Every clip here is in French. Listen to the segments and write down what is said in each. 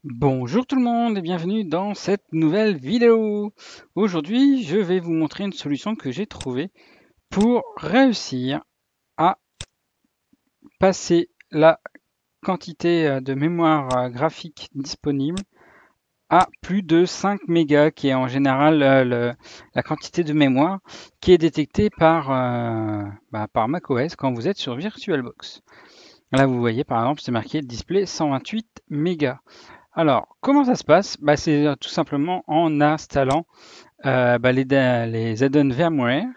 Bonjour tout le monde et bienvenue dans cette nouvelle vidéo. Aujourd'hui, je vais vous montrer une solution que j'ai trouvée pour réussir à passer la quantité de mémoire graphique disponible à plus de 5 mégas, qui est en général la quantité de mémoire qui est détectée par macOS quand vous êtes sur VirtualBox. Là, vous voyez par exemple, c'est marqué display 128 mégas. Alors, comment ça se passe? C'est tout simplement en installant les add-ons VMware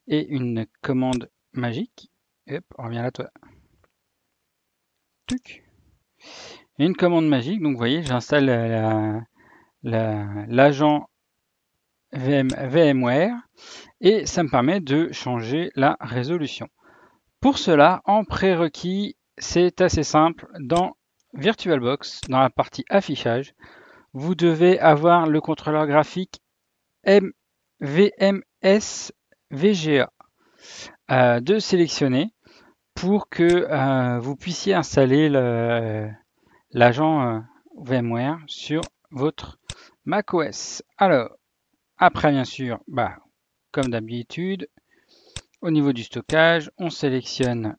et une commande magique. Hop, on revient là, toi. Tuc. Et une commande magique, donc vous voyez, j'installe l'agent VMware et ça me permet de changer la résolution. Pour cela, en prérequis, c'est assez simple. Dans VirtualBox, dans la partie affichage, vous devez avoir le contrôleur graphique VMS VGA de sélectionner pour que vous puissiez installer l'agent VMware sur votre macOS. Alors, après bien sûr, comme d'habitude, au niveau du stockage, on sélectionne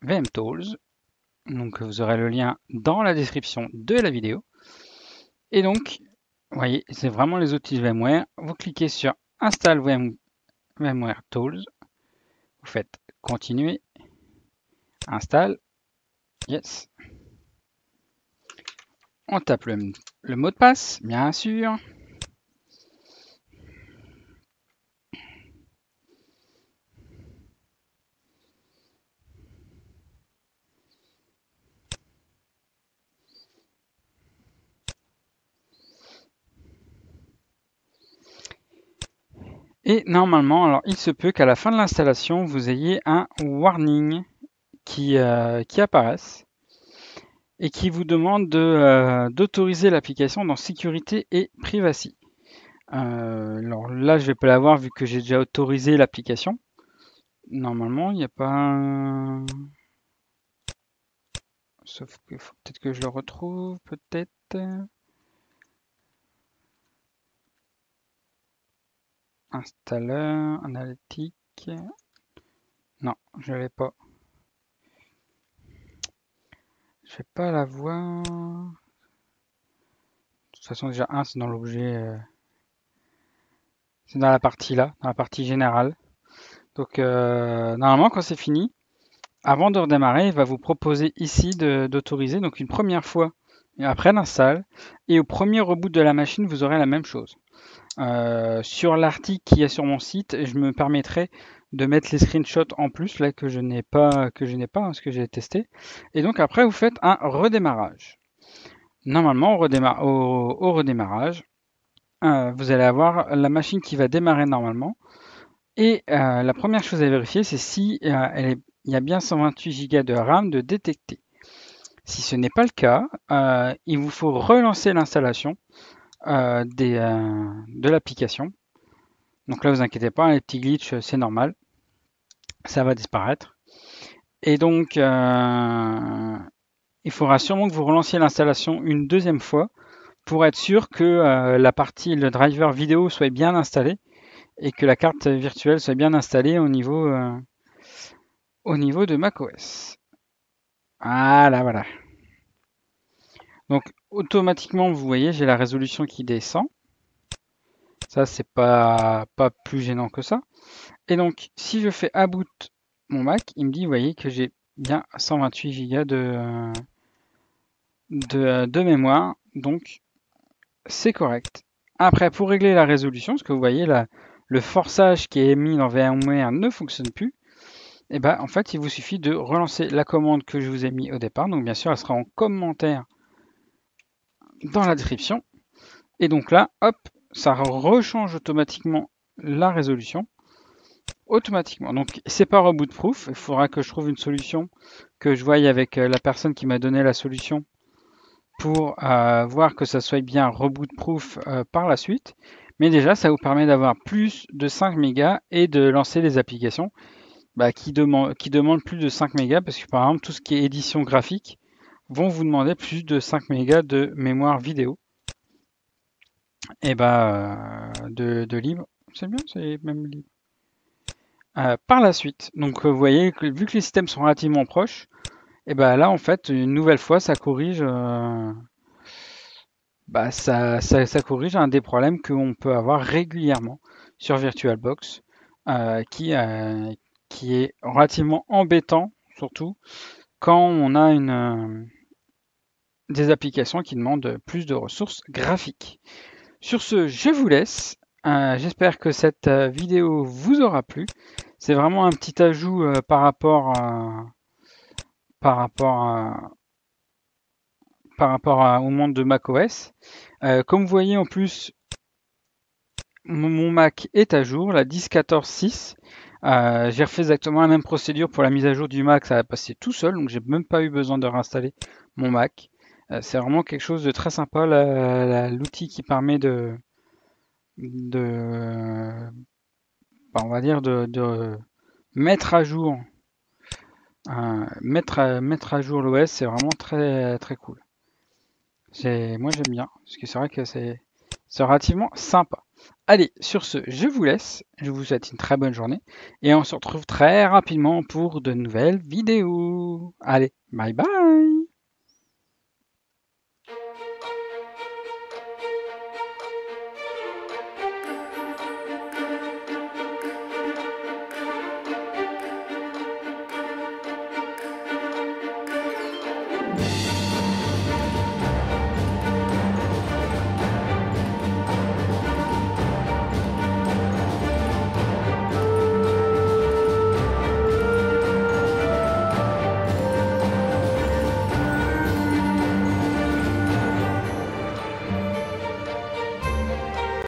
VMTools. Donc vous aurez le lien dans la description de la vidéo. Et donc, vous voyez, c'est vraiment les outils de VMware. Vous cliquez sur Install VMware Tools. Vous faites continuer, installe, yes. On tape le mot de passe, bien sûr. Et normalement, alors il se peut qu'à la fin de l'installation, vous ayez un warning qui apparaisse et qui vous demande d'autoriser l'application dans sécurité et privacy. Alors là, je vais pas l'avoir vu que j'ai déjà autorisé l'application. Normalement, il n'y a pas. Sauf que faut peut-être que je le retrouve, peut-être. Installeur, analytique. Non, je l'ai pas. Je vais pas la voir. De toute façon, déjà, c'est dans l'objet. C'est dans la partie là, dans la partie générale. Donc, normalement, quand c'est fini, avant de redémarrer, il va vous proposer ici d'autoriser. Donc, une première fois, et après l'install. Et au premier reboot de la machine, vous aurez la même chose. Sur l'article qui est sur mon site, je me permettrai de mettre les screenshots en plus là que je n'ai pas, parce que j'ai testé. Et donc après, vous faites un redémarrage. Normalement, au redémarrage, vous allez avoir la machine qui va démarrer normalement. Et la première chose à vérifier, c'est si il y a bien 128 Go de RAM de détecter. Si ce n'est pas le cas, il vous faut relancer l'installation de l'application. Donc là, vous inquiétez pas, les petits glitches, c'est normal, ça va disparaître. Et donc, il faudra sûrement que vous relanciez l'installation une deuxième fois pour être sûr que le driver vidéo soit bien installé et que la carte virtuelle soit bien installée au niveau de macOS. Voilà. Donc, automatiquement, vous voyez, j'ai la résolution qui descend. Ça, c'est pas plus gênant que ça. Et donc, si je fais aboot mon Mac, il me dit, vous voyez, que j'ai bien 128 Go de mémoire. Donc, c'est correct. Après, pour régler la résolution, parce que vous voyez, là, le forçage qui est mis dans VMware ne fonctionne plus. Et en fait, il vous suffit de relancer la commande que je vous ai mis au départ. Donc, bien sûr, elle sera en commentaire dans la description. Et donc là, hop, ça rechange automatiquement la résolution. Automatiquement. Donc, c'est pas reboot proof. Il faudra que je trouve une solution, que je voie avec la personne qui m'a donné la solution pour voir que ça soit bien reboot proof par la suite. Mais déjà, ça vous permet d'avoir plus de 5 mégas et de lancer des applications qui demandent plus de 5 mégas parce que par exemple, tout ce qui est édition graphique, vont vous demander plus de 5 mégas de mémoire vidéo et de libre. C'est bien, c'est même libre. Par la suite, donc vous voyez que vu que les systèmes sont relativement proches, et là en fait une nouvelle fois ça corrige, ça corrige un des problèmes qu'on peut avoir régulièrement sur VirtualBox, euh, qui, euh, qui est relativement embêtant, surtout quand on a des applications qui demandent plus de ressources graphiques. Sur ce, je vous laisse. J'espère que cette vidéo vous aura plu. C'est vraiment un petit ajout par rapport à, au monde de macOS. Comme vous voyez en plus, mon Mac est à jour, la 10.14.6. J'ai refait exactement la même procédure pour la mise à jour du Mac, ça a passé tout seul, donc j'ai même pas eu besoin de réinstaller mon Mac. C'est vraiment quelque chose de très sympa, l'outil qui permet de on va dire de mettre à jour, mettre à jour l'OS, c'est vraiment très très cool. Moi j'aime bien, parce que c'est vrai que c'est relativement sympa. Allez, sur ce, je vous laisse, je vous souhaite une très bonne journée, et on se retrouve très rapidement pour de nouvelles vidéos. Allez, bye bye!